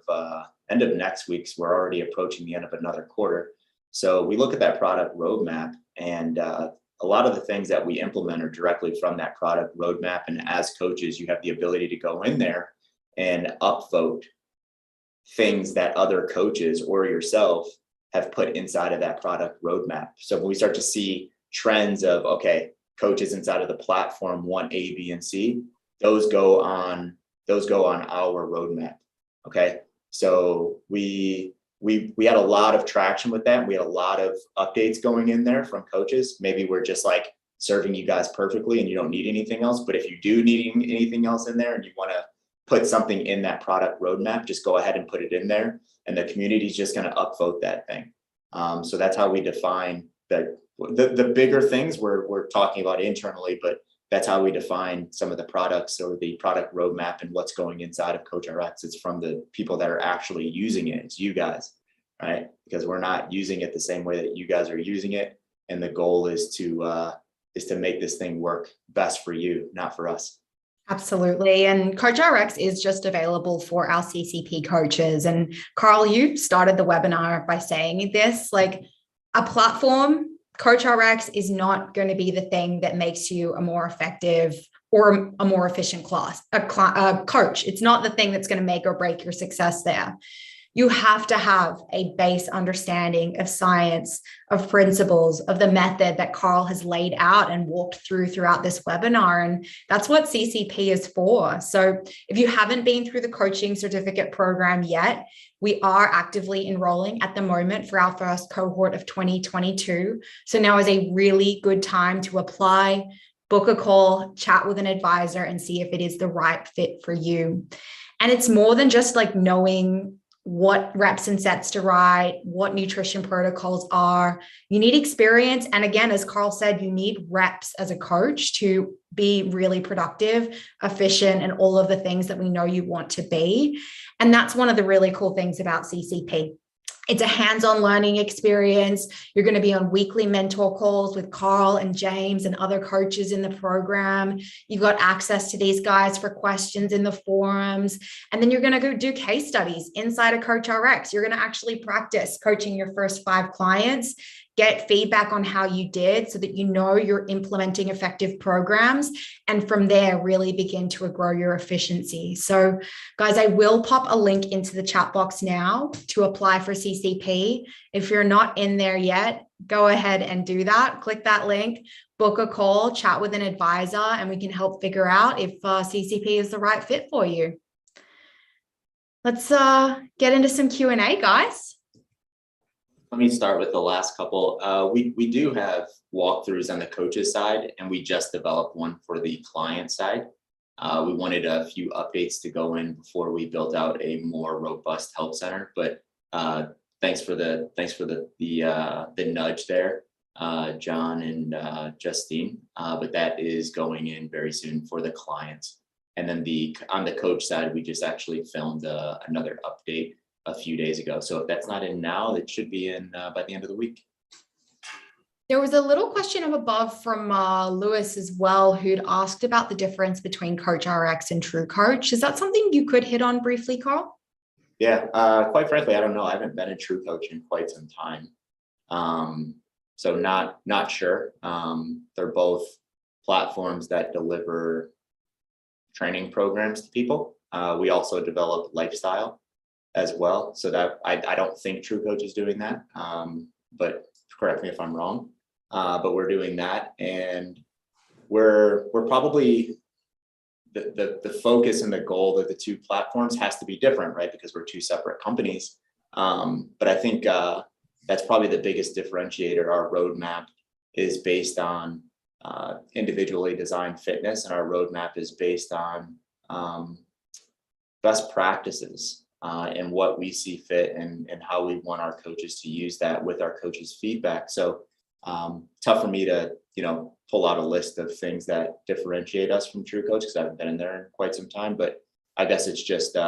next week. So we're already approaching the end of another quarter. So we look at that product roadmap, and a lot of the things that we implement are directly from that product roadmap. And as coaches, you have the ability to go in there and upvote things that other coaches or yourself have put inside of that product roadmap. So when we start to see trends of, okay, coaches inside of the platform want A, B, and C, those go on our roadmap. Okay. So we had a lot of traction with that. We had a lot of updates going in there from coaches. Maybe we're just like serving you guys perfectly and you don't need anything else. But if you do need anything else in there and you want to put something in that product roadmap, just go ahead and put it in there, and the community is just going to upvote that thing. So that's how we define the bigger things we're talking about internally, but that's how we define some of the products or the product roadmap and what's going inside of CoachRx. It's from the people that are actually using it. It's you guys, right? Because we're not using it the same way that you guys are using it. And the goal is to make this thing work best for you, not for us. Absolutely. And CoachRx is just available for our CCP coaches. And Carl, you started the webinar by saying this, like a platform, CoachRx is not going to be the thing that makes you a more effective or a more efficient coach. It's not the thing that's going to make or break your success there. You have to have a base understanding of science, of principles, of the method that Carl has laid out and walked throughout this webinar. And that's what CCP is for. So if you haven't been through the coaching certificate program yet, we are actively enrolling at the moment for our first cohort of 2022. So now is a really good time to apply, book a call, chat with an advisor, and see if it is the right fit for you. And it's more than just like knowing what reps and sets to write, what nutrition protocols are. You need experience. And again, as Carl said, you need reps as a coach to be really productive, efficient, and all of the things that we know you want to be. And that's one of the really cool things about CCP. It's a hands-on learning experience. You're going to be on weekly mentor calls with Carl and James and other coaches in the program. You've got access to these guys for questions in the forums. And then you're going to go do case studies inside of CoachRx. You're going to actually practice coaching your first 5 clients, get feedback on how you did so that you know you're implementing effective programs, and from there really begin to grow your efficiency. So guys, I will pop a link into the chat box now to apply for CCP. If you're not in there yet, go ahead and do that. Click that link, book a call, chat with an advisor, and we can help figure out if CCP is the right fit for you. Let's get into some Q&A, guys. Let me start with the last couple. We do have walkthroughs on the coaches side, and we just developed one for the client side. We wanted a few updates to go in before we built out a more robust help center. But thanks for the nudge there, John and Justine. But that is going in very soon for the clients. And then on the coach side, we just actually filmed another update a few days ago. So if that's not in now, it should be in by the end of the week. There was a little question up above from Lewis as well, who'd asked about the difference between CoachRx and True Coach. Is that something you could hit on briefly, Carl? Yeah, quite frankly, I don't know. I haven't been a True Coach in quite some time. So not sure. They're both platforms that deliver training programs to people. We also develop lifestyle as well. So that I don't think True Coach is doing that. But correct me if I'm wrong. But we're doing that, and we're probably the focus and the goal of the two platforms has to be different, right? Because we're two separate companies. But I think that's probably the biggest differentiator. Our roadmap is based on individually designed fitness, and our roadmap is based on best practices and what we see fit, and how we want our coaches to use that with our coaches' feedback. So tough for me to, pull out a list of things that differentiate us from True Coach, because I haven't been in there in quite some time. But I guess it's just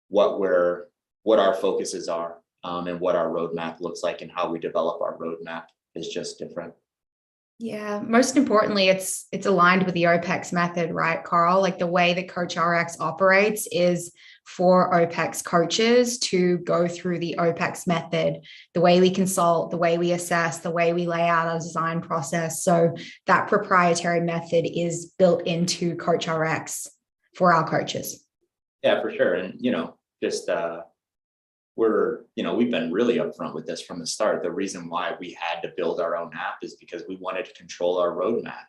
what our focuses are, and what our roadmap looks like, and how we develop our roadmap is just different. Yeah, most importantly, it's aligned with the OPEX method, right, Carl? Like the way that CoachRx operates is for OPEX coaches to go through the OPEX method, the way we consult, the way we assess, the way we lay out our design process. So that proprietary method is built into CoachRx for our coaches. Yeah, for sure. And, just we've been really upfront with this from the start. The reason why we had to build our own app is because we wanted to control our roadmap.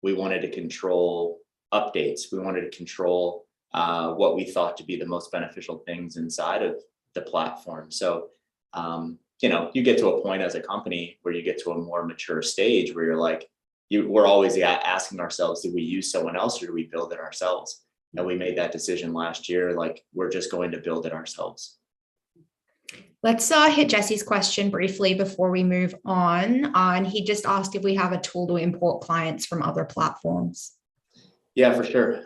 We wanted to control updates. We wanted to control what we thought to be the most beneficial things inside of the platform. So, you get to a point as a company where you get to a more mature stage where you're like, we're always asking ourselves, do we use someone else or do we build it ourselves? And we made that decision last year, like we're just going to build it ourselves. Let's hit Jesse's question briefly before we move on. And he just asked if we have a tool to import clients from other platforms. Yeah, for sure.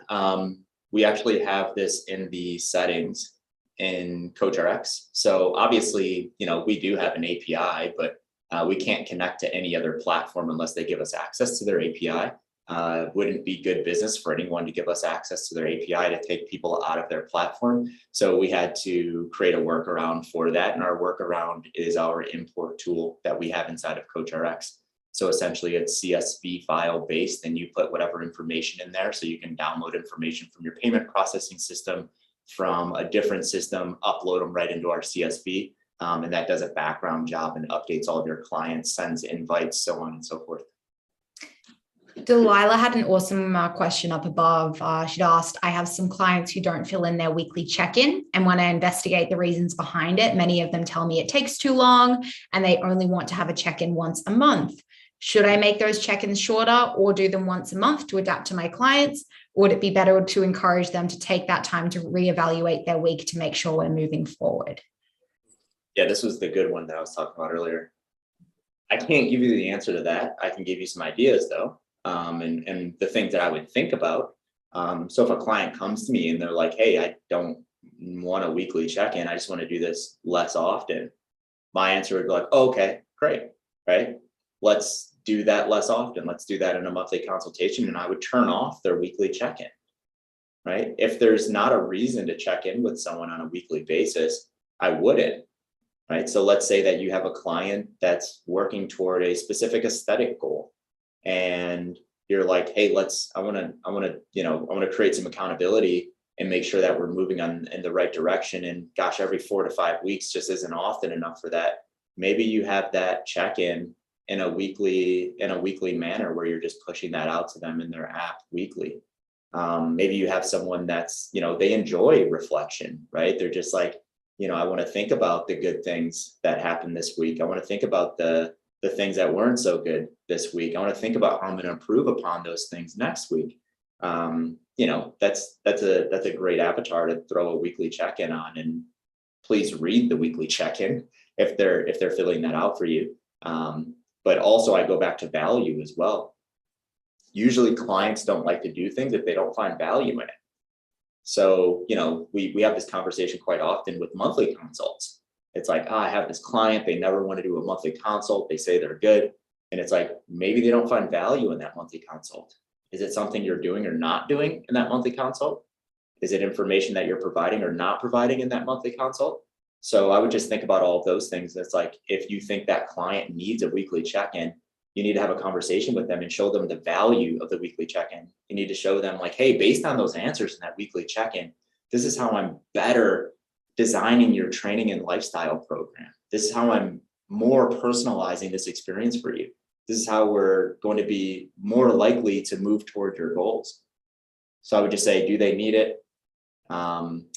We actually have this in the settings in CoachRx. So obviously, we do have an API, but we can't connect to any other platform unless they give us access to their API. Wouldn't be good business for anyone to give us access to their API to take people out of their platform. So we had to create a workaround for that. And our workaround is our import tool that we have inside of CoachRx. So essentially it's CSV file based, and you put whatever information in there. So you can download information from your payment processing system, from a different system, upload them right into our CSV. And that does a background job and updates all of your clients, sends invites, so on and so forth. Delilah had an awesome question up above. She'd asked, I have some clients who don't fill in their weekly check-in, and when I investigate the reasons behind it, many of them tell me it takes too long and they only want to have a check-in once a month. Should I make those check-ins shorter or do them once a month to adapt to my clients? Or would it be better to encourage them to take that time to reevaluate their week to make sure we're moving forward? Yeah, this was the good one that I was talking about earlier. I can't give you the answer to that. I can give you some ideas though. And the things that I would think about. So if a client comes to me and they're like, hey, I don't want a weekly check-in, I just want to do this less often. My answer would be like, oh, okay, great, right? Let's do that less often. Let's do that in a monthly consultation. And I would turn off their weekly check-in, right? If there's not a reason to check in with someone on a weekly basis, I wouldn't, right? So let's say that you have a client that's working toward a specific aesthetic goal. And you're like, hey, I want to create some accountability and make sure that we're moving in the right direction. And gosh, every 4 to 5 weeks just isn't often enough for that. Maybe you have that check-in in a weekly manner where you're just pushing that out to them in their app weekly. Maybe you have someone that's, they enjoy reflection, right? They're just like, I want to think about the good things that happened this week. I want to think about the things that weren't so good this week. I want to think about how I'm going to improve upon those things next week. That's a great avatar to throw a weekly check-in on, and please read the weekly check-in if they're filling that out for you. But also I go back to value as well. Usually clients don't like to do things if they don't find value in it. So, we have this conversation quite often with monthly consults. It's like, I have this client, they never want to do a monthly consult. They say they're good. And it's like, maybe they don't find value in that monthly consult. Is it something you're doing or not doing in that monthly consult? Is it information that you're providing or not providing in that monthly consult? So I would just think about all of those things. It's like, if you think that client needs a weekly check-in, you need to have a conversation with them and show them the value of the weekly check-in. You need to show them like, hey, based on those answers in that weekly check-in, this is how I'm better designing your training and lifestyle program. This is how I'm more personalizing this experience for you. This is how we're going to be more likely to move toward your goals. So I would just say, do they need it?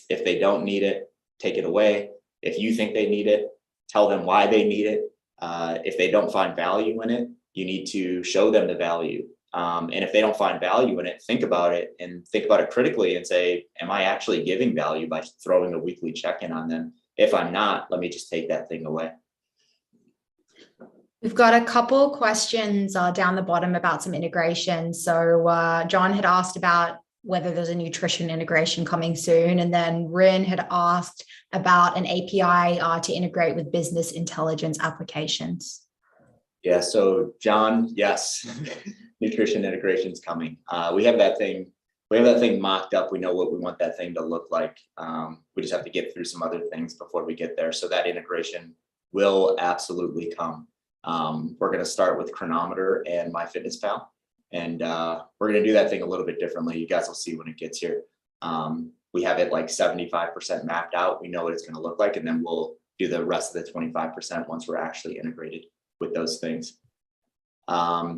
If they don't need it, take it away. If you think they need it, tell them why they need it. If they don't find value in it, you need to show them the value. And if they don't find value in it, think about it and think about it critically and say, am I actually giving value by throwing a weekly check-in on them? If I'm not, let me just take that thing away. We've got a couple questions down the bottom about some integration. So John had asked about whether there's a nutrition integration coming soon. And then Rin had asked about an API to integrate with business intelligence applications. Yeah, so John, yes, nutrition integration is coming. We have that thing mocked up. We know what we want that thing to look like. We just have to get through some other things before we get there. So that integration will absolutely come. We're going to start with Chronometer and MyFitnessPal. And we're going to do that thing a little bit differently. You guys will see when it gets here. We have it like 75% mapped out. We know what it's going to look like. And then we'll do the rest of the 25% once we're actually integrated with those things.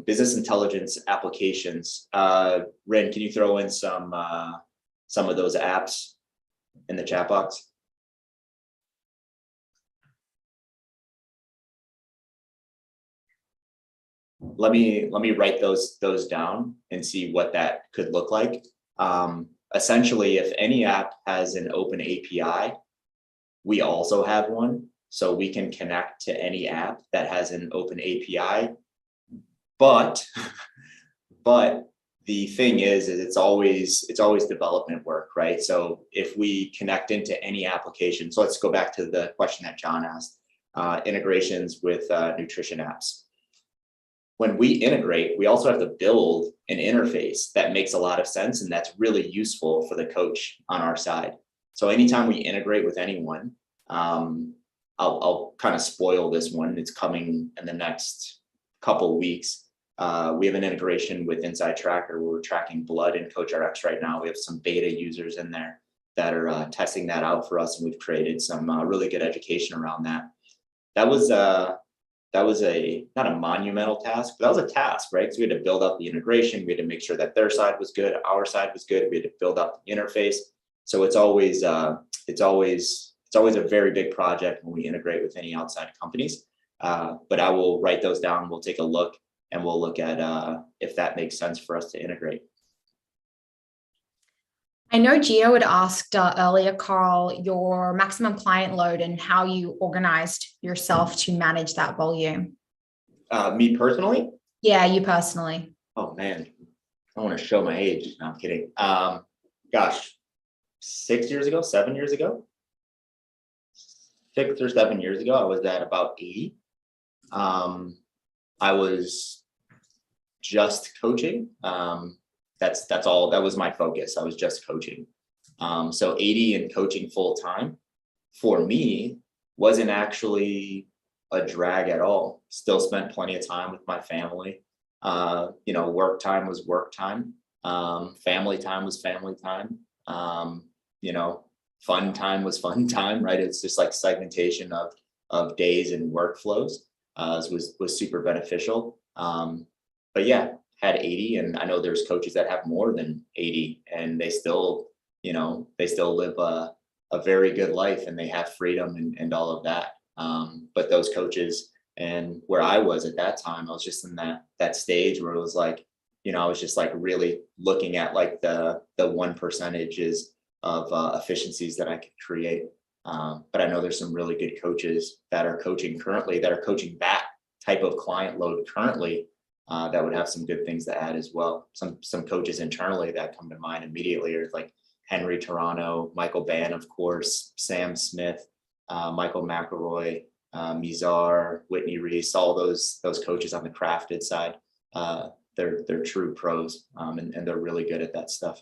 Business intelligence applications. Ren, can you throw in some of those apps in the chat box? Let me write those down and see what that could look like. Essentially, if any app has an open API, we also have one, so we can connect to any app that has an open API. But the thing is it's always development work, right? So if we connect into any application, so let's go back to the question that John asked, integrations with nutrition apps. When we integrate, we also have to build an interface that makes a lot of sense and that's really useful for the coach on our side. So anytime we integrate with anyone, I'll kind of spoil this one. It's coming in the next couple weeks. We have an integration with Inside Tracker where we're tracking blood in CoachRx right now. We have some beta users in there that are testing that out for us, and we've created some really good education around that. That was not a monumental task, but that was a task, right? Because we had to build out the integration. We had to make sure that their side was good, our side was good. We had to build out the interface. So it's always a very big project when we integrate with any outside companies. But I will write those down. We'll take a look and we'll look at if that makes sense for us to integrate. I know Gio had asked earlier, Carl, your maximum client load and how you organized yourself to manage that volume. Me personally? Yeah, you personally. Oh man, I want to show my age. No, I'm kidding. Gosh, 6 years ago, 7 years ago, 6 or 7 years ago, I was at about 80. I was just coaching. That's all. That was my focus. I was just coaching. So 80 and coaching full time for me wasn't actually a drag at all. Still spent plenty of time with my family. Work time was work time. Family time was family time. Fun time was fun time, right? It's just like segmentation of days and workflows was super beneficial. But yeah, had 80, and I know there's coaches that have more than 80 and they still live a very good life and they have freedom and all of that. But those coaches, and where I was at that time, I was just in that stage where it was like, I was just like really looking at like the 1% of efficiencies that I could create. But I know there's some really good coaches that are coaching currently, that are coaching that type of client load currently, that would have some good things to add as well. Some coaches internally that come to mind immediately are like Henry Toronto, Michael Ban, of course, Sam Smith, Michael McElroy, Mizar, Whitney Reese, all those coaches on the crafted side. They're true pros, and they're really good at that stuff.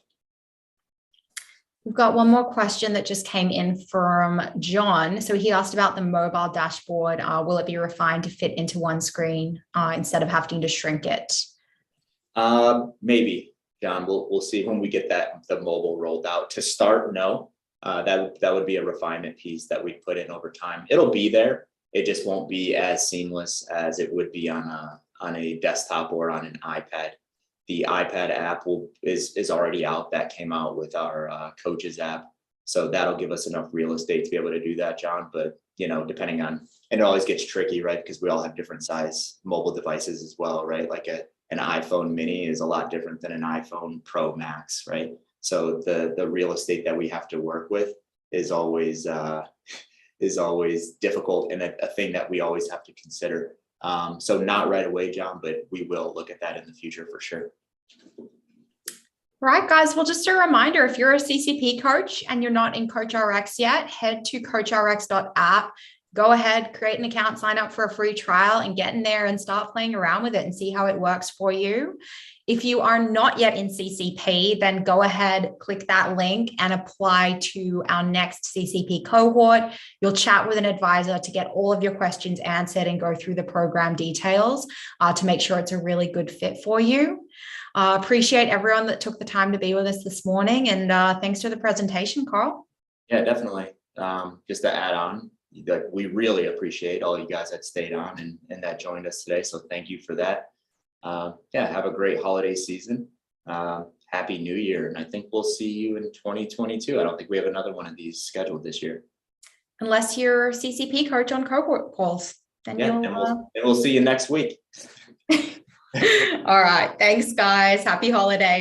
We've got one more question that just came in from John. So he asked about the mobile dashboard. Will it be refined to fit into one screen instead of having to shrink it? Maybe, John. We'll see when we get the mobile rolled out. To start, no. That would be a refinement piece that we put in over time. It'll be there. It just won't be as seamless as it would be on a desktop or on an iPad. The iPad app is already out. That came out with our coaches app. So that'll give us enough real estate to be able to do that, John. But, depending on, and it always gets tricky, right? Because we all have different size mobile devices as well, right? Like an iPhone mini is a lot different than an iPhone Pro Max, right? So the real estate that we have to work with is always difficult, and a thing that we always have to consider. So not right away, John, but we will look at that in the future for sure. Right, guys. Well, just a reminder, if you're a CCP coach and you're not in CoachRx yet, head to coachrx.app. Go ahead, create an account, sign up for a free trial, and get in there and start playing around with it and see how it works for you. If you are not yet in CCP, then go ahead, click that link and apply to our next CCP cohort. You'll chat with an advisor to get all of your questions answered and go through the program details to make sure it's a really good fit for you. Appreciate everyone that took the time to be with us this morning, and thanks for the presentation, Carl. Yeah, definitely. Just to add on, we really appreciate all you guys that stayed on and that joined us today. So thank you for that. Have a great holiday season. Happy New Year. And I think we'll see you in 2022. I don't think we have another one of these scheduled this year. Unless you're a CCP coach on cohort calls. Then and we'll see you next week. All right. Thanks, guys. Happy holidays.